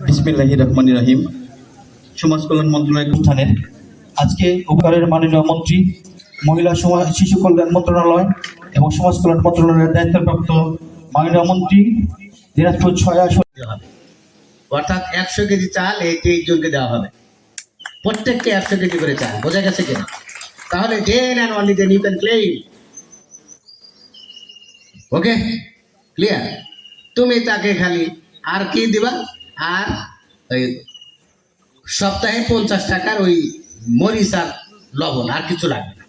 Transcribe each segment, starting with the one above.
বিসমিল্লাহির রহমানির রহিম। সমাজ কল্যাণ মন্ত্রণালয় অনুষ্ঠানের আজকে উপকারের মাননীয় মন্ত্রী, মহিলা শিশু কল্যাণ মন্ত্রণালয় এবং সমাজ কল্যাণ মন্ত্রণালয়ের দায়িত্বপ্রাপ্ত মাননীয় মন্ত্রী দিনাজপুর 6 আসন হবে, অর্থাৎ 100 কেজি চাল এই 23 জনকে দেওয়া হবে, প্রত্যেককে 100 কেজি করে চাল। বোঝা গেছে কিনা? তাহলে then and only then you can claim. Okay, clear? তুমি তাকে খালি আর কি দিবা, আর ওই সপ্তাহে 50 টাকার ওই মরিচ আর লবণ, আর কিছু লাগবে না।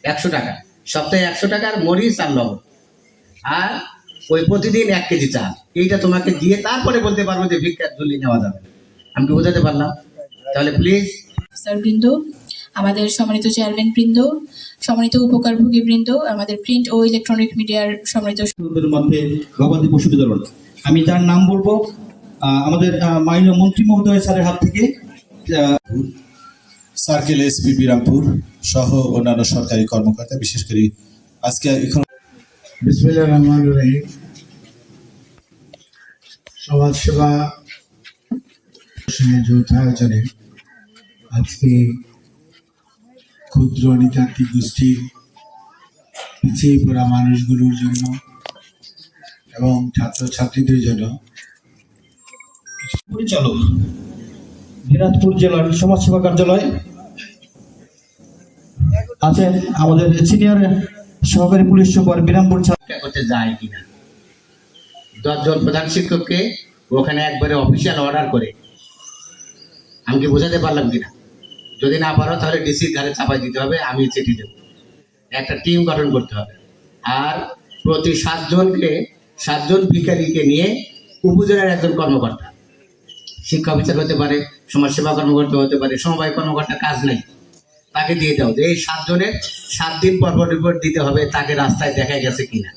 100 টাকা সপ্তাহে, 100 টাকার মরিচ আর লবণ, আর ওই প্রতিদিন 1 কেজি চাল। এইটা তোমাকে দিয়ে তারপরে বলতে পারবো যে ভিক্ষার ঝুলি নেওয়া যাবে। আমি কি বোঝাতে পারলাম? তাহলে প্লিজ স্যার বৃন্দ, আমাদের সম্মানিত চেয়ারম্যান বৃন্দ, সম্মানিত উপকারভোগী বৃন্দ, আমাদের প্রিন্ট ও ইলেকট্রনিক মিডিয়ার সম্মানিত মধ্যে গবাদি পশু বিতরণ, আমি যার নাম বলবো আমাদের মাননীয় মন্ত্রী মহোদয় স্যারের হাত থেকে সার্কেল এসপি বিরামপুর সহ অন্যান্য সরকারি কর্মকর্তা, বিশেষ করে আজকে এখন বিসমিল্লাহির রহমানির রহিম। সমাজসেবা যৌথ আয়োজনে আজকে ক্ষুদ্র নৃতাত্ত্বিক গোষ্ঠীর পিছিয়ে পড়া মানুষগুলোর জন্য এবং ছাত্রছাত্রীদের জন্য পরিচালক দিনাজপুর জেলার সমাজসেবা কার্যালয় আছেন আমাদের সিনিয়র সহকারী পুলিশ সুপার বিরামপুর করতে যায় কিনা। 10 জন প্রধান শিক্ষককে ওখানে একবারে অফিসিয়াল অর্ডার করে, আমি কি বোঝাতে পারলাম কিনা? যদি না পারো তাহলে ডিসির ঘরে চাপাই দিতে হবে, আমি চিঠি দেবো। একটা টিম গঠন করতে হবে, আর প্রতি 7 জন ভিখারিকে নিয়ে উপজেলার একজন কর্মকর্তা, শিক্ষা অফিসার হতে পারে, সমাজসেবা কর্মকর্তা হতে পারে, সমবায় কর্মকর্তা, কাজ নেই, তাকে দিয়ে দাও যে এই 7 জনের 7 দিন পর রিপোর্ট দিতে হবে তাকে রাস্তায় দেখা গেছে কিনা।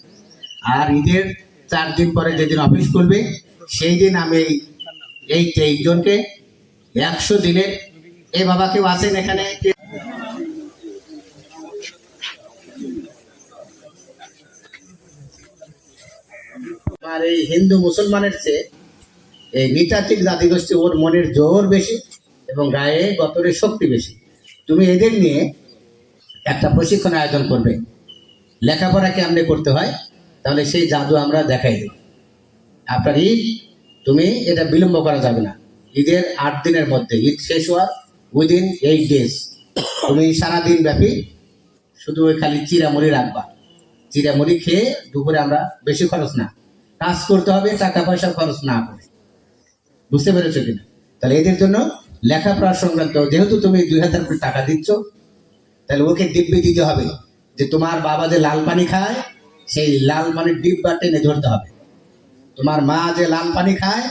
আর ঈদের 4 দিন পরে যেদিন অফিস খুলবে সেই দিন আমি এই 23 জনকে 100 দিনের, এই বাবা কেউ আছেন এখানে? আর এই হিন্দু মুসলমানের চেয়ে এই নৃতাত্ত্বিক জাতিগোষ্ঠী, ওর মনের জোর বেশি এবং গায়ে গতরের শক্তি বেশি। তুমি এদের নিয়ে একটা প্রশিক্ষণ আয়োজন করবে, লেখাপড়া কেমনে করতে হয়, তাহলে সেই জাদু আমরা দেখাই দেব। আপনার ঈদ, তুমি এটা বিলম্ব করা যাবে না। ঈদের 8 দিনের মধ্যে, ঈদ শেষ হওয়ার উইদিন 8 ডেজ, তুমি সারাদিন ব্যাপী শুধু ওই খালি চিরামুড়ি রাখবা। চিরামুড়ি খেয়ে দুপুরে আমরা বেশি খরচ না, কাজ করতে হবে, টাকা পয়সা খরচ না করে। বুঝতে পেরেছো কিনা? তাহলে এদের জন্য লেখাপড়া সংক্রান্ত, যেহেতু তুমি 2000 করে টাকা দিচ্ছ, তাহলে ওকে দিব্যি দিতে হবে যে তোমার বাবা যে লাল পানি খায় সেই লাল পানির ডিব্বা টেনে ধরতে হবে। তোমার মা যে লাল পানি খায়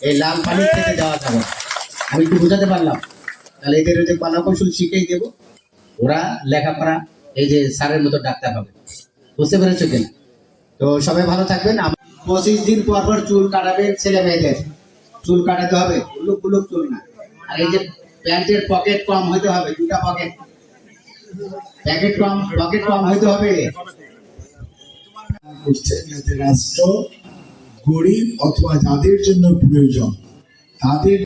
এই লাল পানি খেতে দেওয়া যাবে। আমি একটু বুঝাতে পারলাম? তাহলে এদের যে কলাকৌশল শিখেই দেবো, ওরা লেখাপড়া এই যে স্যারের মতো ডাক্তার হবে। বুঝতে পেরেছো কিনা? তো সবাই ভালো থাকবেন। 25 দিন পর পর চুল কাটাবেন, ছেলে মেয়েদের চুল কাটাতে হবে, উলুক চুল না। আর এই যে প্যান্টের পকেট কম হইতে হবে, 2টা পকেট কম হইতে হবে। রাষ্ট্র গরিব অথবা যাদের জন্য প্রয়োজন তাদের